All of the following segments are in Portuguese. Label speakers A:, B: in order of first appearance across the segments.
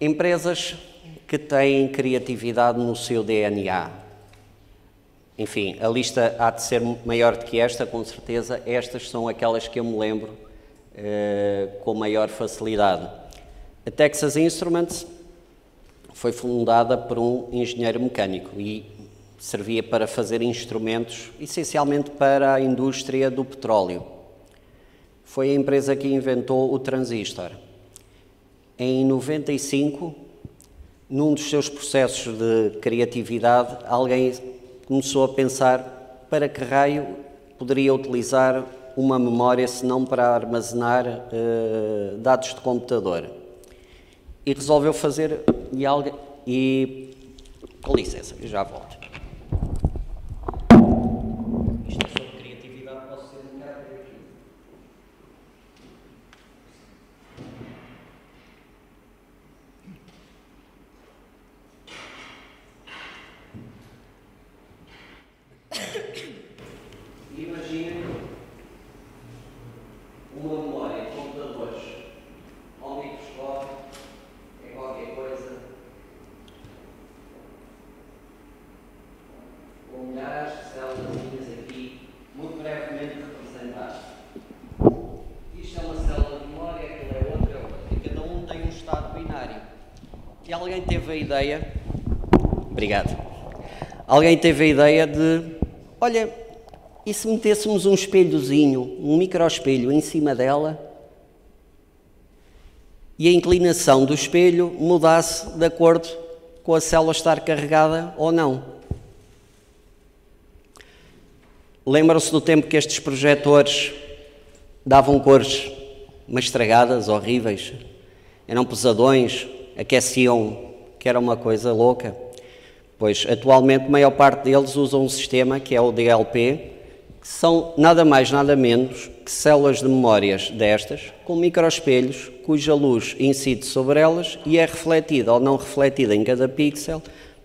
A: Empresas que têm criatividade no seu DNA. Enfim, a lista há de ser maior do que esta, com certeza. Estas são aquelas que eu me lembro com maior facilidade. A Texas Instruments foi fundada por um engenheiro mecânico e servia para fazer instrumentos, essencialmente para a indústria do petróleo. Foi a empresa que inventou o transistor. Em 95, num dos seus processos de criatividade, alguém começou a pensar para que raio poderia utilizar uma memória se não para armazenar dados de computador. E resolveu fazer com licença, eu já volto. Isto é sobre criatividade, posso ser um bocado aqui. Imaginem uma memória de computadores ao microscópio, é qualquer coisa, com milhares de células aqui, muito brevemente representadas. Isto é uma célula de memória, aquilo é outra, e cada um tem um estado binário. E alguém teve a ideia, obrigado, alguém teve a ideia de, olha, e se metêssemos um espelhozinho, um microespelho em cima dela e a inclinação do espelho mudasse de acordo com a célula estar carregada ou não? Lembram-se do tempo que estes projetores davam cores, mas estragadas, horríveis? Eram pesadões, aqueciam, que era uma coisa louca. Pois, atualmente, a maior parte deles usam um sistema que é o DLP, que são nada mais, nada menos que células de memórias destas, com microespelhos, cuja luz incide sobre elas e é refletida ou não refletida em cada pixel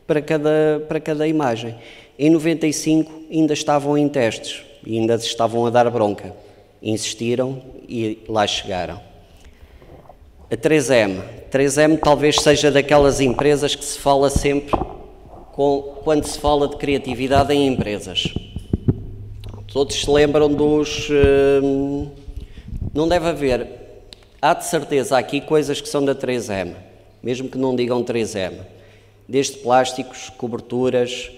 A: para cada imagem. Em 95 ainda estavam em testes e ainda estavam a dar bronca. Insistiram e lá chegaram. A 3M. 3M talvez seja daquelas empresas que se fala sempre quando se fala de criatividade em empresas. Todos se lembram dos... não deve haver... Há de certeza aqui coisas que são da 3M, mesmo que não digam 3M. Desde plásticos, coberturas,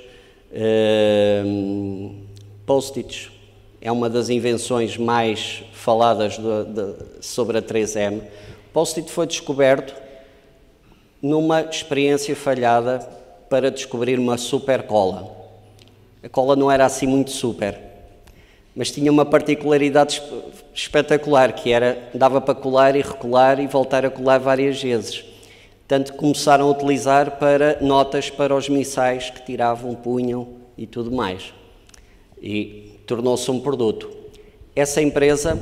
A: post-its. É uma das invenções mais faladas sobre a 3M. O post-it foi descoberto numa experiência falhada para descobrir uma super cola. A cola não era assim muito super, mas tinha uma particularidade espetacular, que era, dava para colar e recolar e voltar a colar várias vezes. Tanto que começaram a utilizar para notas para os missais que tiravam, punham e tudo mais. E tornou-se um produto. Essa empresa,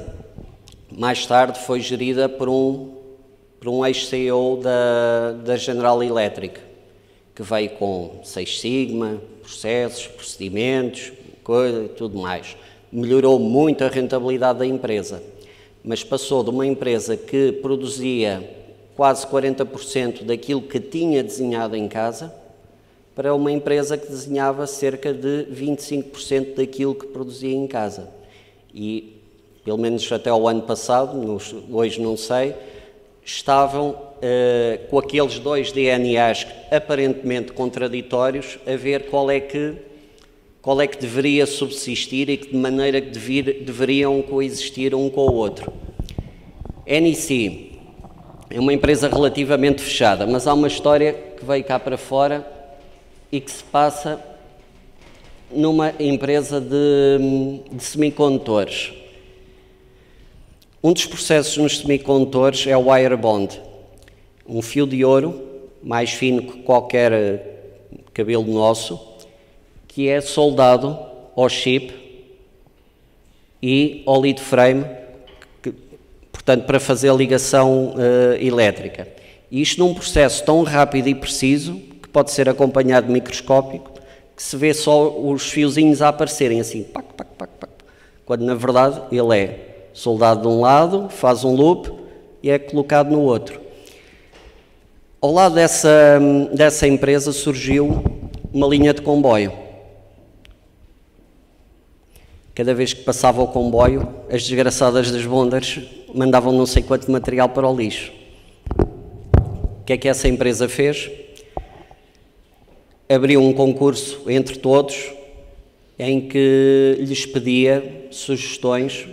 A: mais tarde, foi gerida por um ex-CEO da General Electric, que veio com 6 Sigma, processos, procedimentos, coisa e tudo mais. Melhorou muito a rentabilidade da empresa, mas passou de uma empresa que produzia quase 40% daquilo que tinha desenhado em casa para uma empresa que desenhava cerca de 25% daquilo que produzia em casa. E, pelo menos até ao ano passado, hoje não sei, estavam com aqueles dois DNAs aparentemente contraditórios a ver qual é que deveria subsistir e de maneira que deveriam coexistir um com o outro. NEC é uma empresa relativamente fechada, mas há uma história que veio cá para fora e que se passa numa empresa de semicondutores. Um dos processos nos semicondutores é o wire bond, um fio de ouro, mais fino que qualquer cabelo nosso, que é soldado ao chip e ao lead frame, portanto, para fazer a ligação elétrica. E isto num processo tão rápido e preciso, que pode ser acompanhado de microscópico, que se vê só os fiozinhos a aparecerem assim, pac, pac, pac, pac, quando na verdade ele é soldado de um lado, faz um loop e é colocado no outro. Ao lado dessa empresa surgiu uma linha de comboio. Cada vez que passava o comboio, as desgraçadas das bondas mandavam não sei quanto material para o lixo. O que é que essa empresa fez? Abriu um concurso entre todos em que lhes pedia sugestões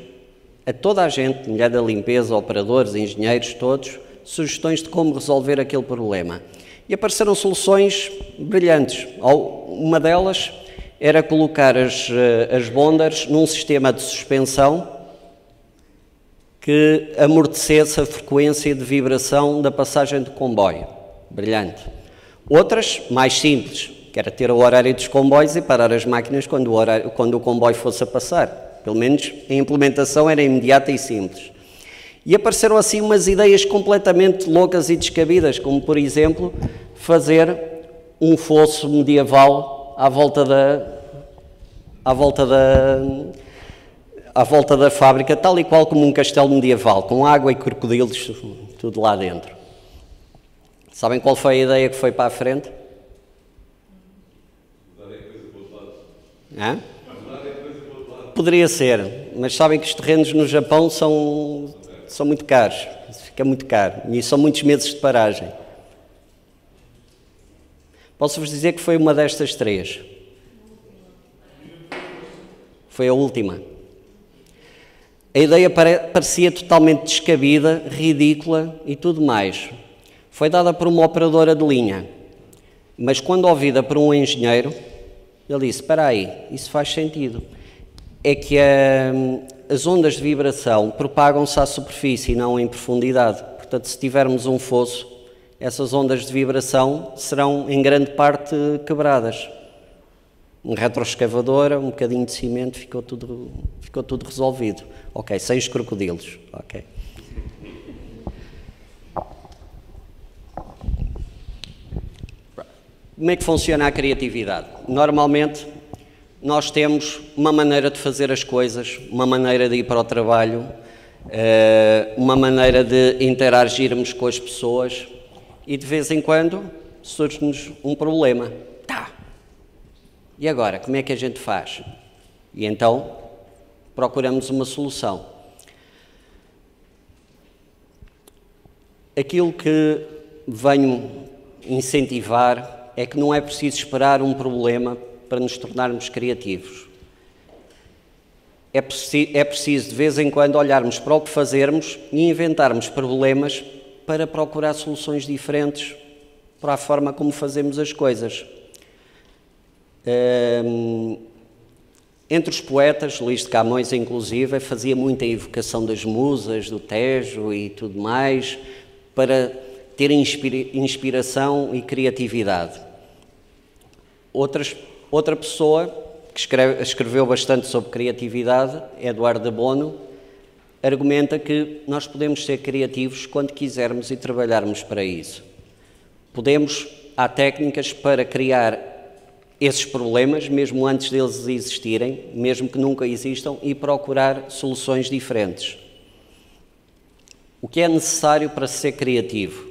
A: a toda a gente, mulher da limpeza, operadores, engenheiros, todos, sugestões de como resolver aquele problema. E apareceram soluções brilhantes. Uma delas era colocar as bondas num sistema de suspensão que amortecesse a frequência de vibração da passagem do comboio. Brilhante. Outras, mais simples, que era ter o horário dos comboios e parar as máquinas quando o comboio fosse a passar. Pelo menos a implementação era imediata e simples. E apareceram assim umas ideias completamente loucas e descabidas, como, por exemplo, fazer um fosso medieval à volta da fábrica, tal e qual como um castelo medieval, com água e crocodilos, tudo lá dentro. Sabem qual foi a ideia que foi para a frente? Hã? Poderia ser, mas sabem que os terrenos no Japão são muito caros, fica muito caro, e são muitos meses de paragem. Posso-vos dizer que foi uma destas três. Foi a última. A ideia parecia totalmente descabida, ridícula e tudo mais. Foi dada por uma operadora de linha, mas quando ouvida por um engenheiro, ele disse, espera aí, isso faz sentido. É que as ondas de vibração propagam-se à superfície e não em profundidade. Portanto, se tivermos um fosso, essas ondas de vibração serão em grande parte quebradas. Um retroescavador, um bocadinho de cimento, ficou tudo resolvido. Ok, sem os crocodilos. Ok. Como é que funciona a criatividade? Normalmente, nós temos uma maneira de fazer as coisas, uma maneira de ir para o trabalho, uma maneira de interagirmos com as pessoas e de vez em quando surge-nos um problema. E agora, como é que a gente faz? E então procuramos uma solução. Aquilo que venho incentivar é que não é preciso esperar um problema para nos tornarmos criativos. É preciso, de vez em quando, olharmos para o que fazermos e inventarmos problemas para procurar soluções diferentes para a forma como fazemos as coisas. Entre os poetas, Luís de Camões, inclusive, fazia muita evocação das musas, do Tejo e tudo mais, para ter inspiração e criatividade. Outra pessoa que escreveu bastante sobre criatividade, Eduardo de Bono, argumenta que nós podemos ser criativos quando quisermos e trabalharmos para isso. Há técnicas para criar esses problemas, mesmo antes deles existirem, mesmo que nunca existam, e procurar soluções diferentes. O que é necessário para ser criativo?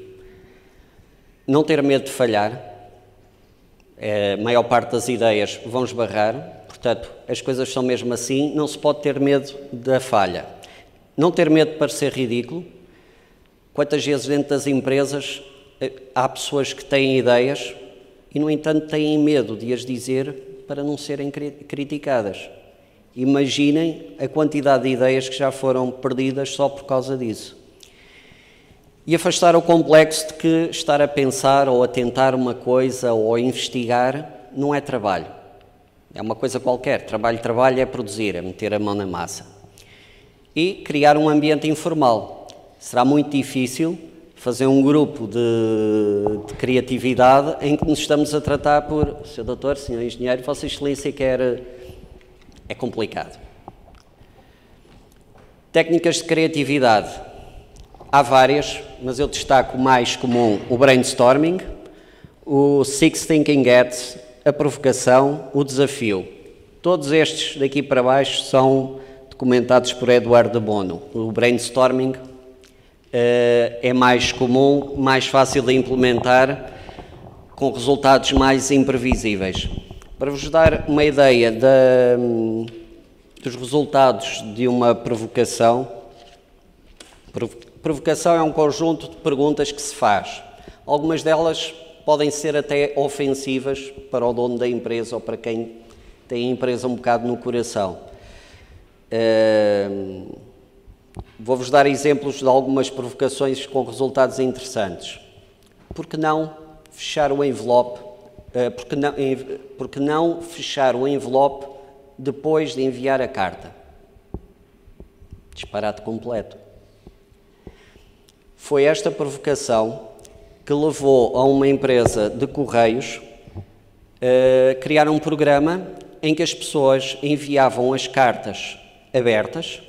A: Não ter medo de falhar. A maior parte das ideias vão esbarrar, portanto, as coisas são mesmo assim, não se pode ter medo da falha. Não ter medo de parecer ridículo. Quantas vezes dentro das empresas há pessoas que têm ideias e, no entanto, têm medo de as dizer para não serem criticadas. Imaginem a quantidade de ideias que já foram perdidas só por causa disso. E afastar o complexo de que estar a pensar ou a tentar uma coisa ou a investigar não é trabalho. É uma coisa qualquer. Trabalho é produzir, é meter a mão na massa. E criar um ambiente informal. Será muito difícil fazer um grupo de criatividade em que nos estamos a tratar por Sr. Doutor, Sr. Engenheiro, Vossa Excelência quer... É complicado. Técnicas de criatividade. Há várias, mas eu destaco o mais comum, o brainstorming, o Six Thinking Hats, a provocação, o desafio. Todos estes daqui para baixo são documentados por Eduardo de Bono. O brainstorming é mais comum, mais fácil de implementar, com resultados mais imprevisíveis. Para vos dar uma ideia dos resultados de uma provocação, provocação é um conjunto de perguntas que se faz. Algumas delas podem ser até ofensivas para o dono da empresa ou para quem tem a empresa um bocado no coração. Vou-vos dar exemplos de algumas provocações com resultados interessantes. Por que não fechar o envelope? Porque não fechar o envelope depois de enviar a carta? Disparate completo. Foi esta provocação que levou a uma empresa de correios a criar um programa em que as pessoas enviavam as cartas abertas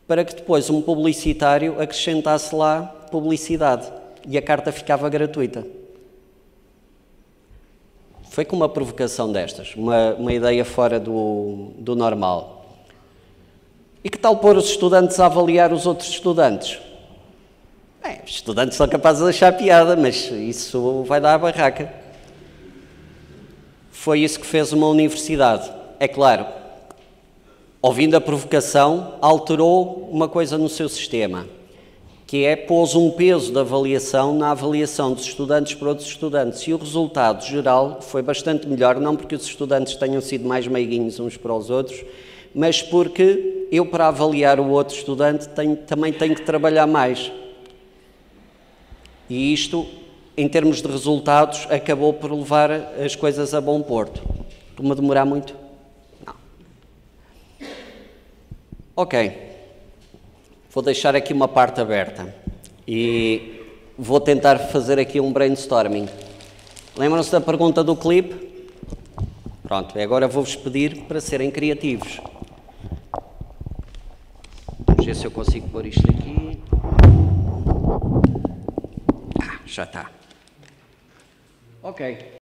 A: para que depois um publicitário acrescentasse lá publicidade e a carta ficava gratuita. Foi com uma provocação destas, uma ideia fora do normal. E que tal pôr os estudantes a avaliar os outros estudantes? Bem, os estudantes são capazes de achar piada, mas isso vai dar a barraca. Foi isso que fez uma universidade. É claro, ouvindo a provocação, alterou uma coisa no seu sistema, que é pôs um peso de avaliação na avaliação dos estudantes para outros estudantes. E o resultado geral foi bastante melhor, não porque os estudantes tenham sido mais meiguinhos uns para os outros, mas porque eu, para avaliar o outro estudante, também tenho que trabalhar mais. E isto, em termos de resultados, acabou por levar as coisas a bom porto. Estou-me a demorar muito? Não. Ok. Vou deixar aqui uma parte aberta e vou tentar fazer aqui um brainstorming. Lembram-se da pergunta do clipe? Pronto, agora vou-vos pedir para serem criativos. Vamos ver se eu consigo pôr isto aqui. Já está. Ok.